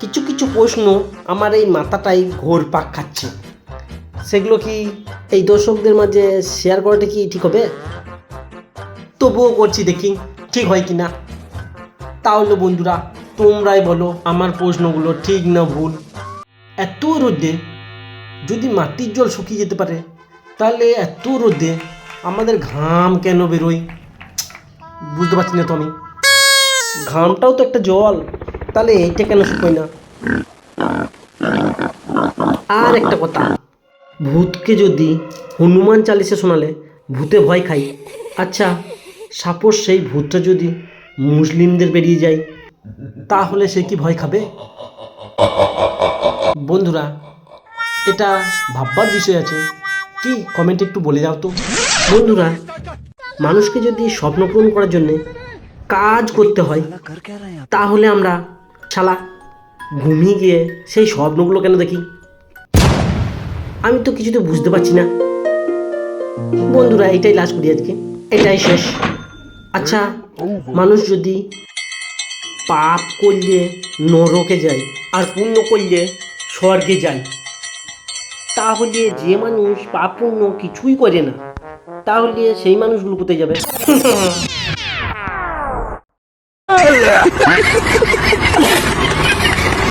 কিছু কিছু প্রশ্ন আমার এই মাথাটাই ঘোরপাক খাচ্ছে, সেগুলো কি এই দর্শকদের মাঝে শেয়ার করাটা কি ঠিক হবে? তবুও করছি, দেখি ঠিক হয় কি না। তাহলে বন্ধুরা তোমরাই বলো আমার প্রশ্নগুলো ঠিক না ভুল। এত রোদে যদি মাটির জল শুকিয়ে যেতে পারে, তাহলে এত রোদে আমাদের ঘাম কেন বেরোয়? বুঝতে পারছি না তো আমি। ঘামটাও তো একটা জল, তাহলে এইটা কেন শুকোয় না? আর একটা কথা, ভূতকে যদি হনুমান চালিসা শোনালে ভূতে ভয় খাই, আচ্ছা সাপোজ সেই ভূতটা যদি মুসলিমদের বেরিয়ে যায়, তাহলে সে কি ভয় খাবে? বন্ধুরা এটা ভাববার বিষয় আছে, কি কমেন্টে একটু বলে যাও তো। বন্ধুরা মানুষকে যদি স্বপ্ন পূরণ করার জন্যে কাজ করতে হয়, তাহলে আমরা শালা ঘুমিয়ে গিয়ে সেই স্বপ্নগুলো কেন দেখি? আমি তো কিছুতে বুঝতে পারছি না। বন্ধুরা এটাই লাস্ট করি আজকে, এটাই শেষ। আচ্ছা মানুষ যদি পাপ করলে নরকে যায় আর পুণ্য করলে স্বর্গে যায়, তাহলে যে মানুষ পাপ পুণ্য কিছুই করে না, তাহলে সেই মানুষগুলো কোথায় যাবে?